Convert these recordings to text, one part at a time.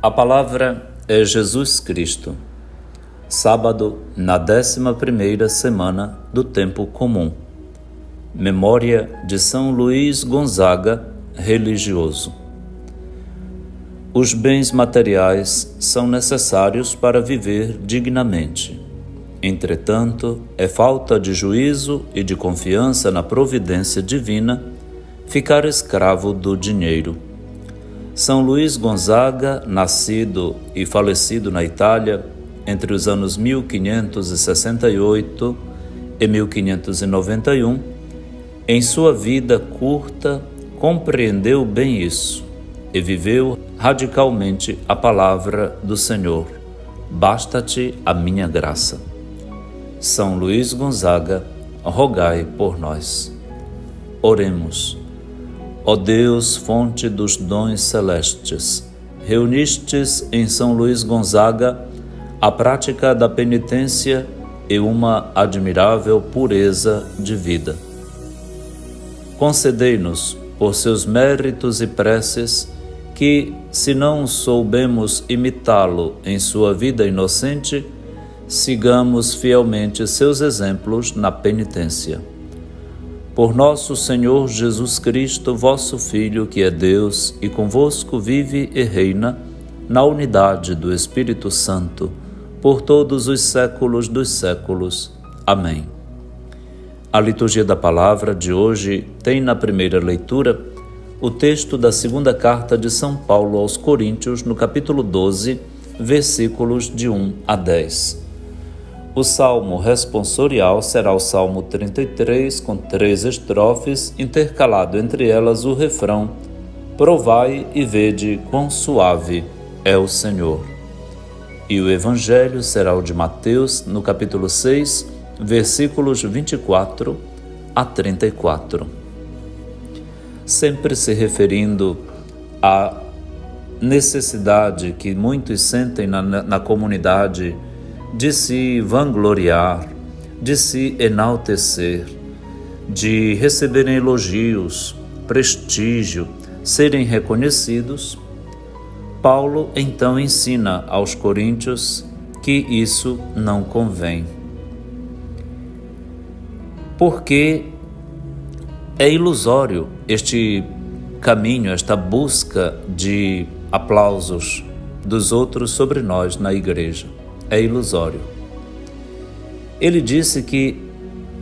A palavra é Jesus Cristo. Sábado, na 11ª semana do Tempo Comum. Memória de São Luís Gonzaga, religioso. Os bens materiais são necessários para viver dignamente. Entretanto, é falta de juízo e de confiança na providência divina ficar escravo do dinheiro. São Luís Gonzaga, nascido e falecido na Itália entre os anos 1568 e 1591, em sua vida curta compreendeu bem isso e viveu radicalmente a palavra do Senhor: basta-te a minha graça. São Luís Gonzaga, rogai por nós. Oremos. Ó Deus, fonte dos dons celestes, reunistes em São Luís Gonzaga a prática da penitência e uma admirável pureza de vida. Concedei-nos, por seus méritos e preces, que, se não soubemos imitá-lo em sua vida inocente, sigamos fielmente seus exemplos na penitência. Por nosso Senhor Jesus Cristo, vosso Filho, que é Deus e convosco vive e reina, na unidade do Espírito Santo, por todos os séculos dos séculos. Amém. A liturgia da palavra de hoje tem na primeira leitura o texto da segunda carta de São Paulo aos Coríntios, no capítulo 12, versículos de 1 a 10. O salmo responsorial será o Salmo 33, com 3 estrofes, intercalado entre elas o refrão: provai e vede quão suave é o Senhor. E o evangelho será o de Mateus, no capítulo 6, versículos 24 a 34. Sempre se referindo à necessidade que muitos sentem na comunidade de se vangloriar, de se enaltecer, de receberem elogios, prestígio, serem reconhecidos, Paulo então ensina aos coríntios que isso não convém. Porque é ilusório este caminho, esta busca de aplausos dos outros sobre nós na igreja. É ilusório. Ele disse que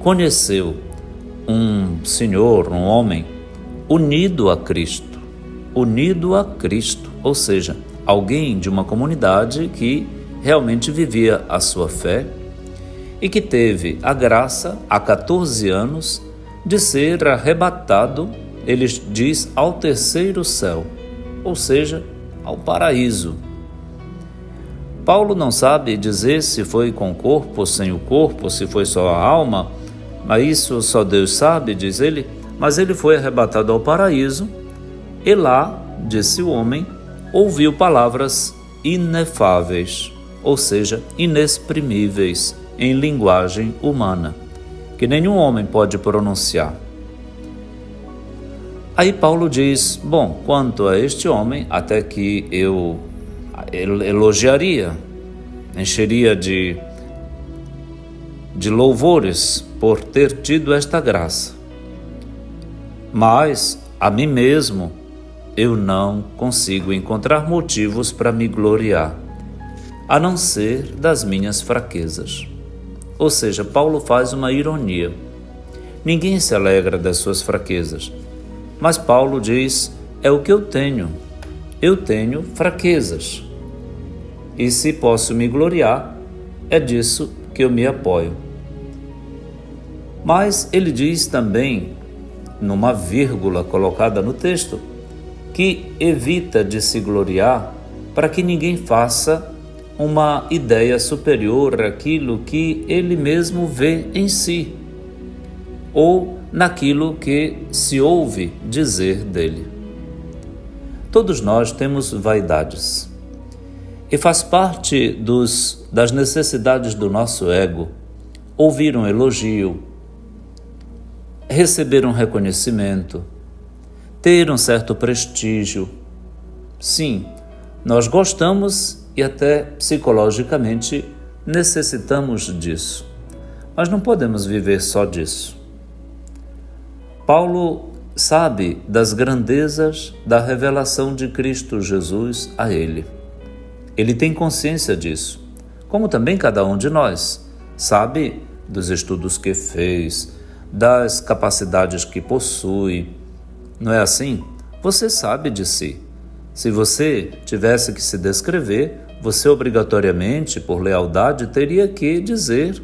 conheceu um senhor, um homem, unido a Cristo, ou seja, alguém de uma comunidade que realmente vivia a sua fé e que teve a graça, há 14 anos, de ser arrebatado, ele diz, ao terceiro céu, ou seja, ao paraíso. Paulo não sabe dizer se foi com o corpo ou sem o corpo, se foi só a alma, mas isso só Deus sabe, diz ele. Mas ele foi arrebatado ao paraíso e lá, disse o homem, ouviu palavras inefáveis, ou seja, inexprimíveis em linguagem humana, que nenhum homem pode pronunciar. Aí Paulo diz: bom, quanto a este homem, até que eu elogiaria, encheria de louvores por ter tido esta graça. Mas a mim mesmo eu não consigo encontrar motivos para me gloriar, a não ser das minhas fraquezas. Ou seja, Paulo faz uma ironia. Ninguém se alegra das suas fraquezas, mas Paulo diz: é o que eu tenho. Eu tenho fraquezas. E se posso me gloriar, é disso que eu me apoio. Mas ele diz também, numa vírgula colocada no texto, que evita de se gloriar para que ninguém faça uma ideia superior àquilo que ele mesmo vê em si, ou naquilo que se ouve dizer dele. Todos nós temos vaidades. E faz parte das necessidades do nosso ego ouvir um elogio, receber um reconhecimento, ter um certo prestígio. Sim, Nós gostamos e até psicologicamente necessitamos disso, mas não podemos viver só disso. Paulo sabe das grandezas da revelação de Cristo Jesus a ele. Ele tem consciência disso, como também cada um de nós sabe dos estudos que fez, das capacidades que possui. Não é assim? Você sabe de si. Se você tivesse que se descrever, você obrigatoriamente, por lealdade, teria que dizer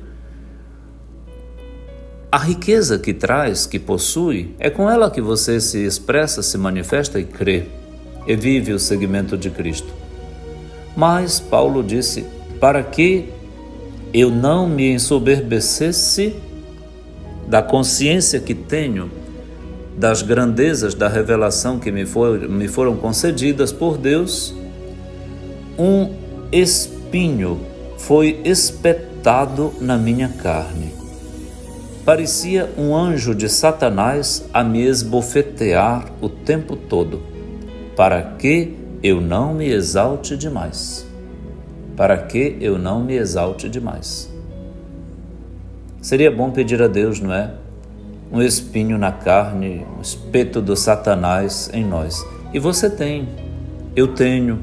a riqueza que traz, que possui, é com ela que você se expressa, se manifesta e crê, e vive o seguimento de Cristo. Mas Paulo disse, para que eu não me ensoberbecesse da consciência que tenho, das grandezas da revelação que me foram concedidas por Deus, um espinho foi espetado na minha carne. Parecia um anjo de Satanás a me esbofetear o tempo todo, para que eu não me exalte demais. Para que eu não me exalte demais. Seria bom pedir a Deus, não é? Um espinho na carne, um espeto do Satanás em nós. E você tem, eu tenho.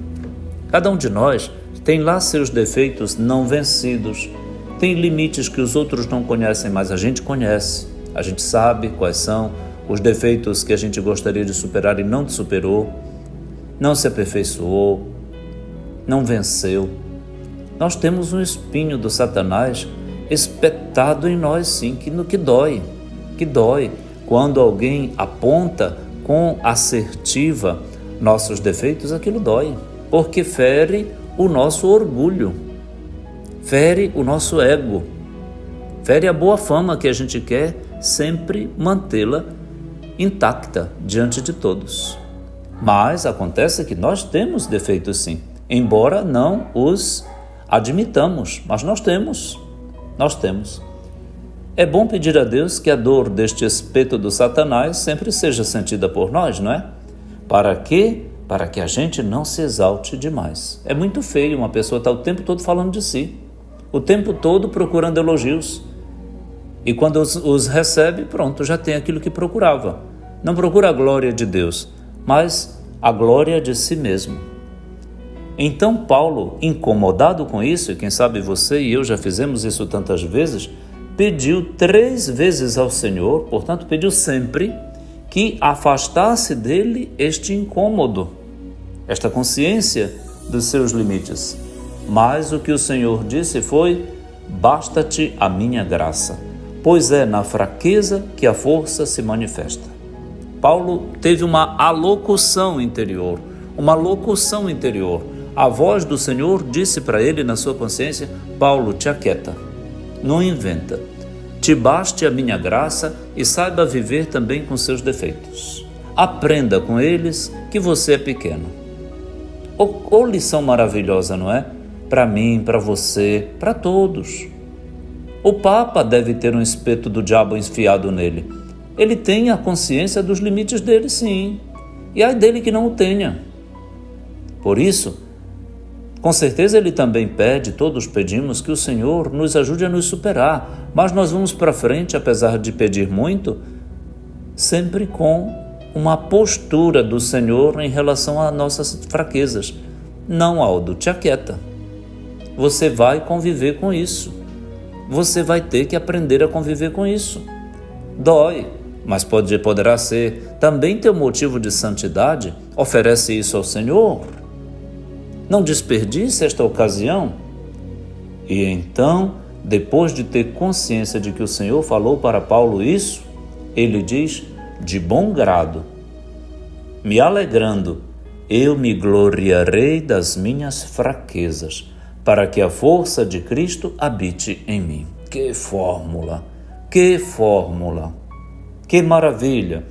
Cada um de nós tem lá seus defeitos não vencidos. Tem limites que os outros não conhecem, mas a gente conhece. A gente sabe quais são os defeitos que a gente gostaria de superar e não superou, não se aperfeiçoou, não venceu. Nós temos um espinho do Satanás espetado em nós, sim, que dói. Quando alguém aponta com assertiva nossos defeitos, aquilo dói, porque fere o nosso orgulho, fere o nosso ego, fere a boa fama que a gente quer sempre mantê-la intacta diante de todos. Mas acontece que nós temos defeitos sim, embora não os admitamos, mas nós temos. É bom pedir a Deus que a dor deste espeto do Satanás sempre seja sentida por nós, não é? Para quê? Para que a gente não se exalte demais. É muito feio uma pessoa estar o tempo todo falando de si, o tempo todo procurando elogios. E quando os recebe, pronto, já tem aquilo que procurava. Não procura a glória de Deus, mas a glória de si mesmo. Então Paulo, incomodado com isso, e quem sabe você e eu já fizemos isso tantas vezes, pediu 3 vezes ao Senhor, portanto pediu sempre, que afastasse dele este incômodo, esta consciência dos seus limites. Mas o que o Senhor disse foi: basta-te a minha graça, pois é na fraqueza que a força se manifesta. Paulo teve uma alocução interior, A voz do Senhor disse para ele na sua consciência: Paulo, te aquieta, não inventa, te baste a minha graça e saiba viver também com seus defeitos. Aprenda com eles que você é pequeno. Ou lição maravilhosa, não é? Para mim, para você, para todos. O Papa deve ter um espeto do diabo enfiado nele. Ele tem a consciência dos limites dele, sim. E ai dele que não o tenha. Por isso, com certeza ele também pede, todos pedimos, que o Senhor nos ajude a nos superar. Mas nós vamos para frente, apesar de pedir muito, sempre com uma postura do Senhor em relação a nossas fraquezas. Não, Aldo, te aquieta. Você vai conviver com isso. Você vai ter que aprender a conviver com isso. Dói, mas poderá ser também teu motivo de santidade. Oferece isso ao Senhor. Não desperdice esta ocasião. E então, depois de ter consciência de que o Senhor falou para Paulo isso, ele diz: de bom grado, me alegrando, eu me gloriarei das minhas fraquezas, para que a força de Cristo habite em mim. Que fórmula! Que maravilha!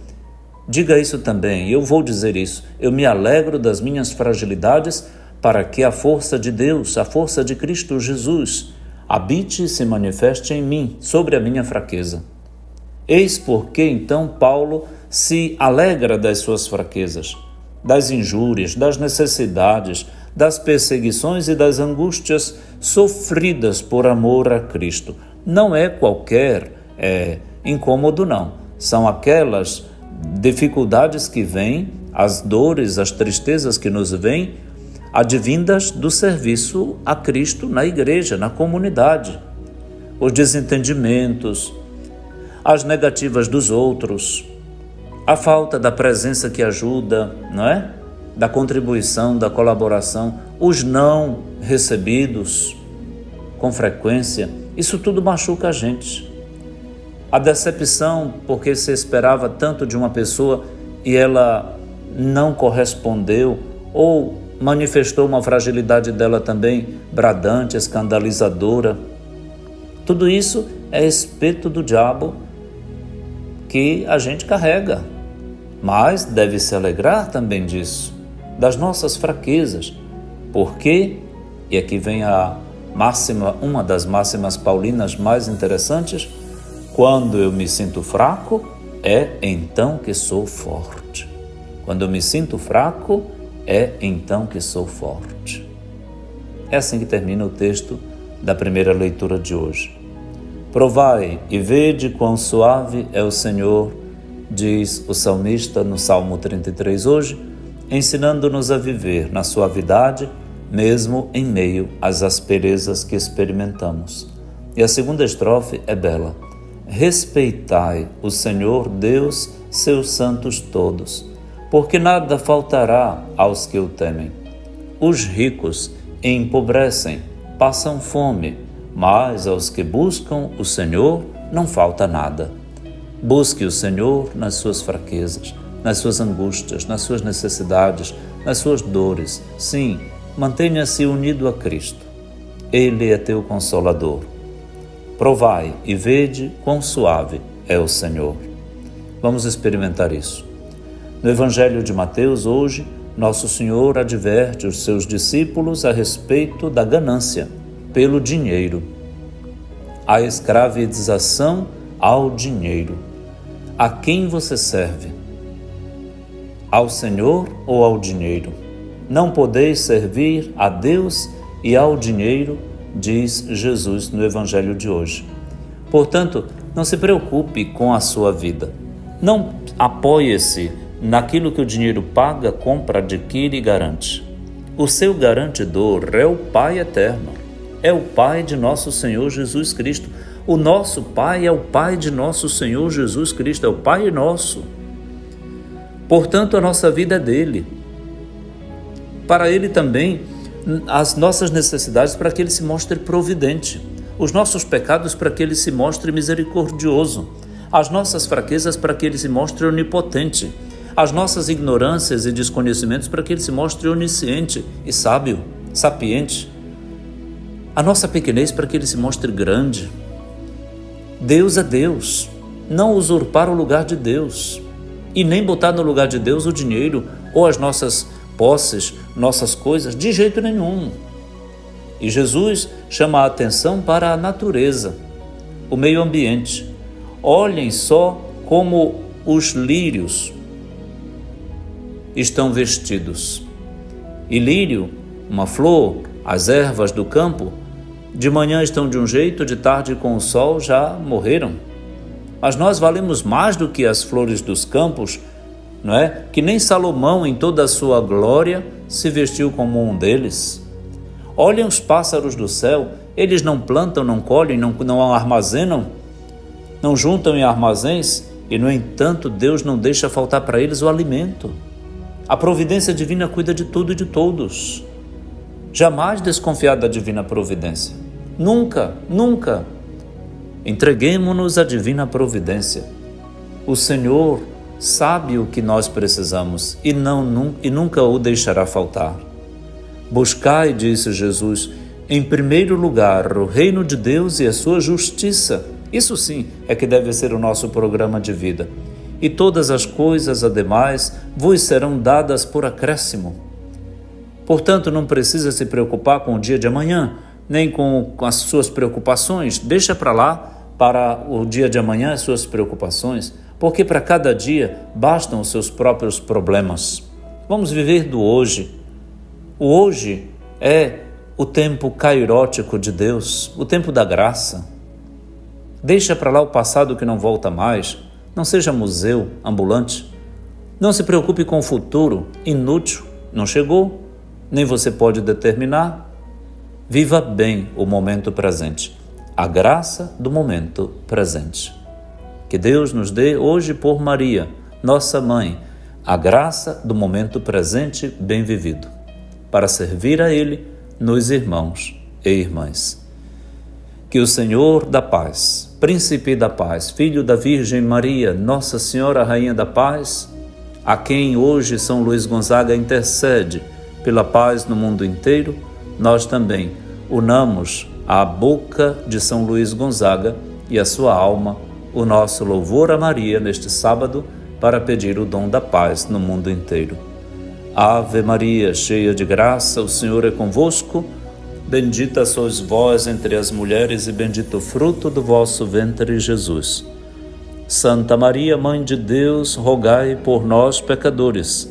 Diga isso também, eu vou dizer isso. Eu me alegro das minhas fragilidades, para que a força de Deus, a força de Cristo Jesus, habite e se manifeste em mim, sobre a minha fraqueza. Eis porque então Paulo se alegra das suas fraquezas, das injúrias, das necessidades, das perseguições e das angústias sofridas por amor a Cristo. Não é qualquer incômodo, não. São aquelas dificuldades que vêm, as dores, as tristezas que nos vêm, advindas do serviço a Cristo na igreja, na comunidade. Os desentendimentos, as negativas dos outros, a falta da presença que ajuda, não é? Da contribuição, da colaboração, os não recebidos com frequência, isso tudo machuca a gente. A decepção porque se esperava tanto de uma pessoa e ela não correspondeu ou manifestou uma fragilidade dela também bradante, escandalizadora. Tudo isso é espeto do diabo que a gente carrega, mas deve se alegrar também disso, das nossas fraquezas, porque, e aqui vem a máxima, uma das máximas paulinas mais interessantes, quando eu me sinto fraco, é então que sou forte. Quando eu me sinto fraco, é então que sou forte. É assim que termina o texto da primeira leitura de hoje. Provai e vede quão suave é o Senhor, diz o salmista no Salmo 33 hoje, ensinando-nos a viver na suavidade, mesmo em meio às asperezas que experimentamos. E a segunda estrofe é bela. Respeitai o Senhor Deus, seus santos todos, porque nada faltará aos que o temem. Os ricos empobrecem, passam fome, mas aos que buscam o Senhor não falta nada. Busque o Senhor nas suas fraquezas, nas suas angústias, nas suas necessidades, nas suas dores. Sim, mantenha-se unido a Cristo. Ele é teu consolador. Provai e vede quão suave é o Senhor. Vamos experimentar isso. No Evangelho de Mateus, hoje, Nosso Senhor adverte os seus discípulos a respeito da ganância pelo dinheiro, a escravização ao dinheiro. A quem você serve? Ao Senhor ou ao dinheiro? Não podeis servir a Deus e ao dinheiro, diz Jesus no Evangelho de hoje. Portanto, não se preocupe com a sua vida. Não apoie-se naquilo que o dinheiro paga, compra, adquire e garante. O seu garantidor é o Pai eterno. É o Pai de nosso Senhor Jesus Cristo. O nosso Pai é o Pai de nosso Senhor Jesus Cristo. É o Pai nosso. Portanto, a nossa vida é dele. Para ele também, as nossas necessidades para que ele se mostre providente. Os nossos pecados para que ele se mostre misericordioso. As nossas fraquezas para que ele se mostre onipotente. As nossas ignorâncias e desconhecimentos para que ele se mostre onisciente e sábio, sapiente. A nossa pequenez para que ele se mostre grande. Deus é Deus. Não usurpar o lugar de Deus. E nem botar no lugar de Deus o dinheiro ou as nossas posses, nossas coisas, de jeito nenhum. E Jesus chama a atenção para a natureza, o meio ambiente. Olhem só como os lírios estão vestidos. E lírio, uma flor, as ervas do campo, de manhã estão de um jeito, de tarde com o sol já morreram. Mas nós valemos mais do que as flores dos campos, não é? Que nem Salomão, em toda a sua glória, se vestiu como um deles. Olhem os pássaros do céu, eles não plantam, não colhem, não armazenam, não juntam em armazéns, e no entanto Deus não deixa faltar para eles o alimento. A providência divina cuida de tudo e de todos. Jamais desconfiar da divina providência. Nunca, nunca. Entreguemo-nos à divina providência. O Senhor sabe o que nós precisamos e nunca o deixará faltar. Buscai, disse Jesus, em primeiro lugar o reino de Deus e a sua justiça. Isso sim é que deve ser o nosso programa de vida. E todas as coisas, ademais, vos serão dadas por acréscimo. Portanto, não precisa se preocupar com o dia de amanhã, nem com as suas preocupações. Deixa para lá, para o dia de amanhã, as suas preocupações, porque para cada dia bastam os seus próprios problemas. Vamos viver do hoje. O hoje é o tempo cairótico de Deus, o tempo da graça. Deixa para lá o passado que não volta mais, não seja museu ambulante. Não se preocupe com o futuro, inútil, não chegou, nem você pode determinar. Viva bem o momento presente, a graça do momento presente. Que Deus nos dê hoje por Maria, nossa mãe, a graça do momento presente bem vivido, para servir a Ele nos irmãos e irmãs. Que o Senhor da paz, Príncipe da paz, Filho da Virgem Maria, Nossa Senhora Rainha da Paz, a quem hoje São Luís Gonzaga intercede pela paz no mundo inteiro, nós também unamos à boca de São Luís Gonzaga e à sua alma o nosso louvor a Maria neste sábado para pedir o dom da paz no mundo inteiro. Ave Maria, cheia de graça, o Senhor é convosco. Bendita sois vós entre as mulheres e bendito o fruto do vosso ventre, Jesus. Santa Maria, Mãe de Deus, rogai por nós, pecadores,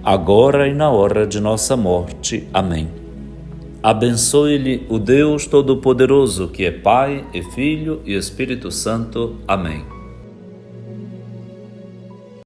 agora e na hora de nossa morte. Amém. Abençoe-lhe o Deus Todo-Poderoso, que é Pai e Filho e Espírito Santo. Amém.